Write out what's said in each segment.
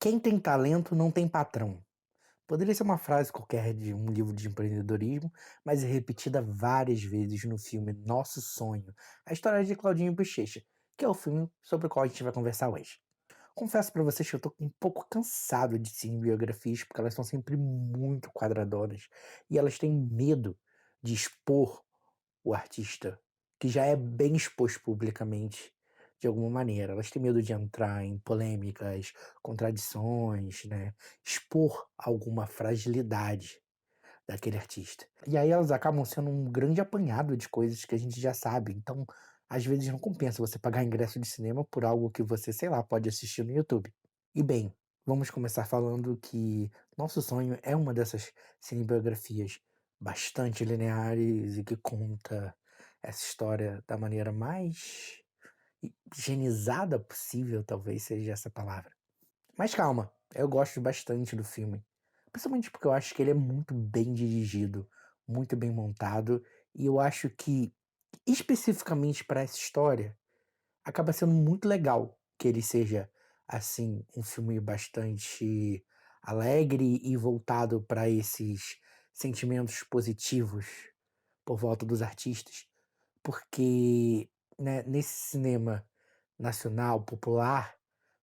Quem tem talento não tem patrão. Poderia ser uma frase qualquer de um livro de empreendedorismo, mas é repetida várias vezes no filme Nosso Sonho, a história de Claudinho Bochecha, que é o filme sobre o qual a gente vai conversar hoje. Confesso pra vocês que eu tô um pouco cansado de cinebiografias, porque elas são sempre muito quadradonas e elas têm medo de expor o artista, que já é bem exposto publicamente de alguma maneira. Elas têm medo de entrar em polêmicas, contradições, né? Expor alguma fragilidade daquele artista. E aí elas acabam sendo um grande apanhado de coisas que a gente já sabe. Então, às vezes não compensa você pagar ingresso de cinema por algo que você, sei lá, pode assistir no YouTube. E bem, vamos começar falando que Nosso Sonho é uma dessas cinebiografias bastante lineares e que conta essa história da maneira mais higienizada possível, talvez seja essa palavra. Mas calma, eu gosto bastante do filme. Principalmente porque eu acho que ele é muito bem dirigido, muito bem montado, e eu acho que, especificamente para essa história, acaba sendo muito legal que ele seja, assim, um filme bastante alegre e voltado para esses sentimentos positivos por volta dos artistas, porque, né, nesse cinema nacional, popular,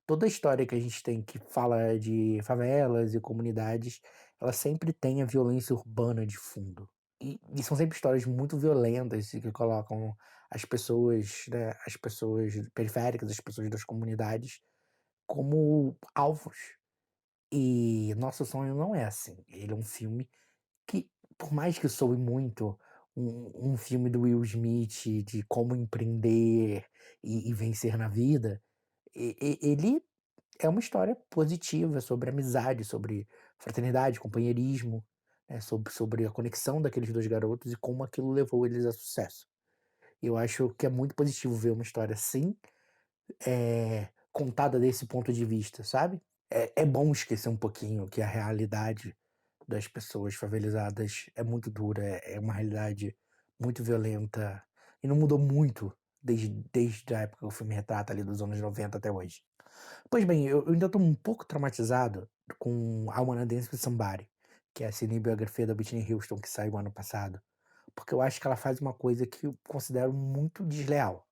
toda a história que a gente tem que fala de favelas e comunidades, ela sempre tem a violência urbana de fundo. E são sempre histórias muito violentas e que colocam as pessoas, né, as pessoas periféricas, as pessoas das comunidades, como alvos. E Nosso Sonho não é assim. Ele é um filme que, por mais que soe muito um filme do Will Smith de como empreender e vencer na vida, ele é uma história positiva sobre amizade, sobre fraternidade, companheirismo, né, sobre a conexão daqueles 2 garotos e como aquilo levou eles a sucesso. Eu acho que é muito positivo ver uma história assim, contada desse ponto de vista, sabe. É bom esquecer um pouquinho que a realidade das pessoas favelizadas é muito dura, é uma realidade muito violenta e não mudou muito desde a época que o filme retrata ali dos anos 90 até hoje. Pois bem, eu ainda tô um pouco traumatizado com I Wanna Dance with Somebody, que é a cinebiografia da Whitney Houston que saiu ano passado, porque eu acho que ela faz uma coisa que eu considero muito desleal,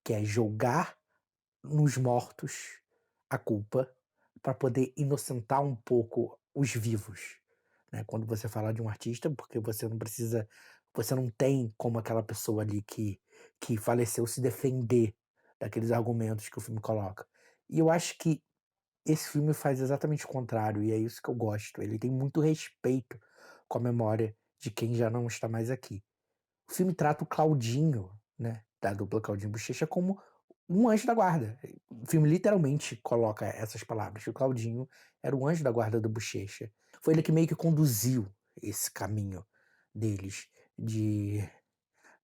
que é jogar nos mortos a culpa para poder inocentar um pouco os vivos, né? Quando você fala de um artista, porque você não tem como aquela pessoa ali que faleceu se defender daqueles argumentos que o filme coloca. E eu acho que esse filme faz exatamente o contrário, e é isso que eu gosto. Ele tem muito respeito com a memória de quem já não está mais aqui. O filme trata o Claudinho, né, da dupla Claudinho e Bochecha, como um anjo da guarda. O filme literalmente coloca essas palavras, que o Claudinho era o anjo da guarda do Bochecha. Foi ele que meio que conduziu esse caminho deles, de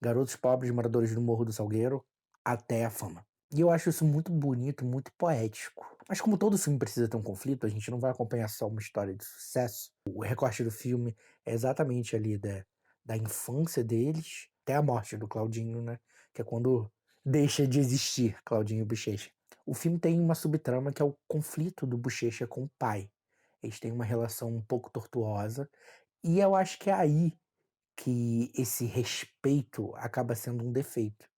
garotos pobres moradores do Morro do Salgueiro até a fama. E eu acho isso muito bonito, muito poético. Mas como todo filme precisa ter um conflito, a gente não vai acompanhar só uma história de sucesso. O recorte do filme é exatamente ali da infância deles até a morte do Claudinho, né? Que é quando deixa de existir Claudinho e Bochecha. O filme tem uma subtrama que é o conflito do Bochecha com o pai. Eles têm uma relação um pouco tortuosa. E eu acho que é aí que esse respeito acaba sendo um defeito.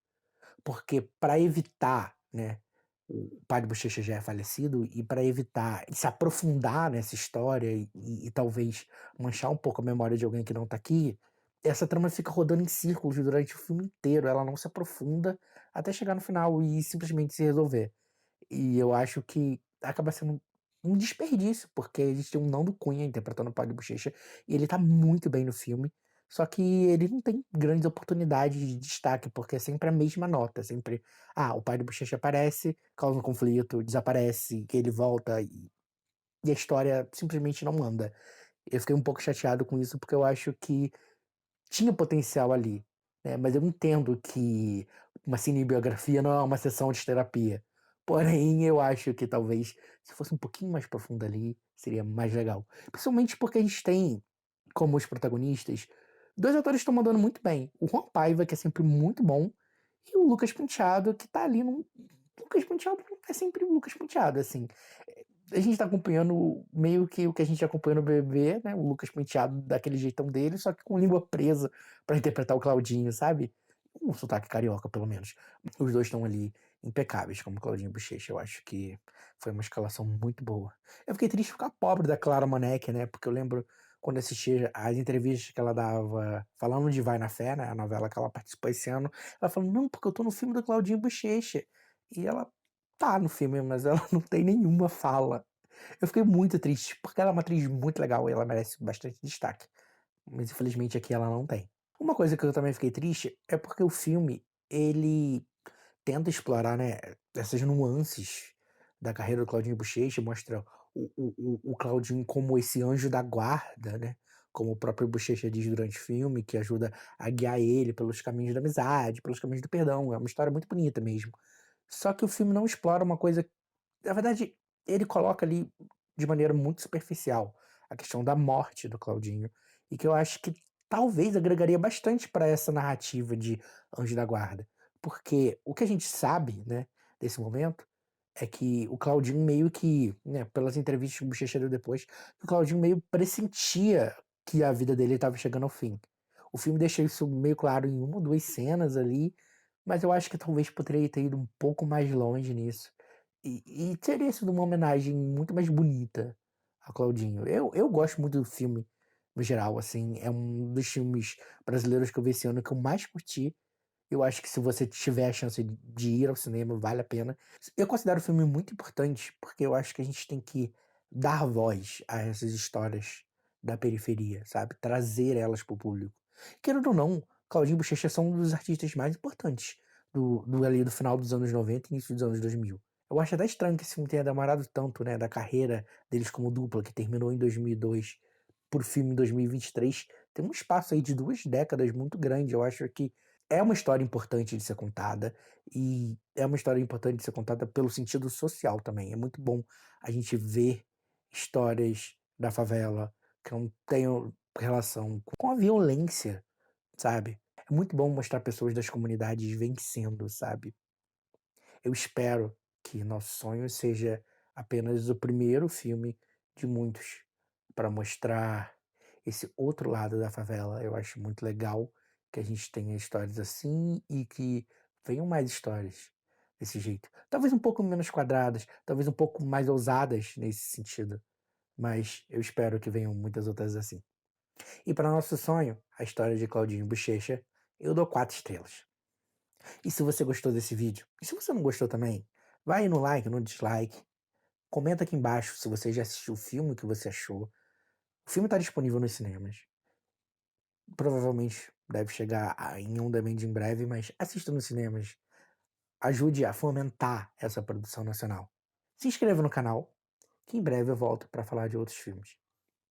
Porque para evitar, né, o pai do Bochecha já é falecido, e para evitar se aprofundar nessa história e talvez manchar um pouco a memória de alguém que não tá aqui, essa trama fica rodando em círculos durante o filme inteiro, ela não se aprofunda até chegar no final e simplesmente se resolver. E eu acho que acaba sendo um desperdício, porque a gente tem um Nando Cunha interpretando o pai do Bochecha, e ele tá muito bem no filme, só que ele não tem grandes oportunidades de destaque, porque é sempre a mesma nota, sempre, o pai do Bochecha aparece, causa um conflito, desaparece, que ele volta e a história simplesmente não anda. Eu fiquei um pouco chateado com isso, porque eu acho que tinha potencial ali, né, mas eu entendo que uma cinebiografia não é uma sessão de terapia. Porém, eu acho que talvez se fosse um pouquinho mais profundo ali, seria mais legal. Principalmente porque a gente tem como os protagonistas 2 atores que estão mandando muito bem. O Juan Paiva, que é sempre muito bom, e o Lucas Penteado, que tá ali num Lucas Penteado é sempre o Lucas Penteado, assim. a gente tá acompanhando meio que o que a gente acompanha no BBB, né, o Lucas Penteado daquele jeitão dele, só que com língua presa pra interpretar o Claudinho, sabe. Um sotaque carioca, pelo menos. Os 2 estão ali impecáveis como Claudinho e Bochecha, eu acho que foi uma escalação muito boa. Eu fiquei triste com a pobre da Clara Monneck, né, porque eu lembro quando assisti as entrevistas que ela dava falando de Vai na Fé, né, a novela que ela participou esse ano, ela falando: "Não, porque eu tô no filme do Claudinho e Bochecha". E ela tá no filme, mas ela não tem nenhuma fala. Eu fiquei muito triste, porque ela é uma atriz muito legal e ela merece bastante destaque, mas infelizmente aqui ela não tem. Uma coisa que eu também fiquei triste é porque o filme, ele tenta explorar, né, essas nuances da carreira do Claudinho Bochecha, mostra o Claudinho como esse anjo da guarda, né, como o próprio Bochecha diz durante o filme, que ajuda a guiar ele pelos caminhos da amizade, pelos caminhos do perdão, é uma história muito bonita mesmo. Só que o filme não explora uma coisa, na verdade, ele coloca ali de maneira muito superficial a questão da morte do Claudinho, e que eu acho que talvez agregaria bastante para essa narrativa de Anjo da Guarda. Porque o que a gente sabe, né, desse momento, é que o Claudinho meio que, né, pelas entrevistas que o Bochecha deu depois, o Claudinho meio pressentia que a vida dele estava chegando ao fim. O filme deixa isso meio claro em uma ou 2 cenas ali, mas eu acho que talvez poderia ter ido um pouco mais longe nisso. E teria sido uma homenagem muito mais bonita a Claudinho. Eu gosto muito do filme, no geral, assim, é um dos filmes brasileiros que eu vi esse ano que eu mais curti. Eu acho que se você tiver a chance de ir ao cinema, vale a pena. Eu considero o filme muito importante, porque eu acho que a gente tem que dar voz a essas histórias da periferia, sabe? Trazer elas para o público. Querendo ou não, Claudinho e Bochecha são um dos artistas mais importantes ali do final dos anos 90 e início dos anos 2000. Eu acho até estranho que esse filme tenha demorado tanto, né, da carreira deles como dupla, que terminou em 2002, por filme em 2023. Tem um espaço aí de 2 décadas muito grande. Eu acho que é uma história importante de ser contada, e é uma história importante de ser contada pelo sentido social também. É muito bom a gente ver histórias da favela que não tenham relação com a violência, sabe. É muito bom mostrar pessoas das comunidades vencendo, sabe. Eu espero que Nosso Sonho seja apenas o primeiro filme de muitos para mostrar esse outro lado da favela. Eu acho muito legal que a gente tenha histórias assim e que venham mais histórias desse jeito. Talvez um pouco menos quadradas, talvez um pouco mais ousadas nesse sentido, mas eu espero que venham muitas outras assim. E para Nosso Sonho, a história de Claudinho Bochecha, eu dou 4 estrelas. E se você gostou desse vídeo, e se você não gostou também, vai no like, no dislike, comenta aqui embaixo se você já assistiu o filme, o que você achou. O filme está disponível nos cinemas. Provavelmente deve chegar em on demand em breve, mas assista nos cinemas. Ajude a fomentar essa produção nacional. Se inscreva no canal, que em breve eu volto para falar de outros filmes.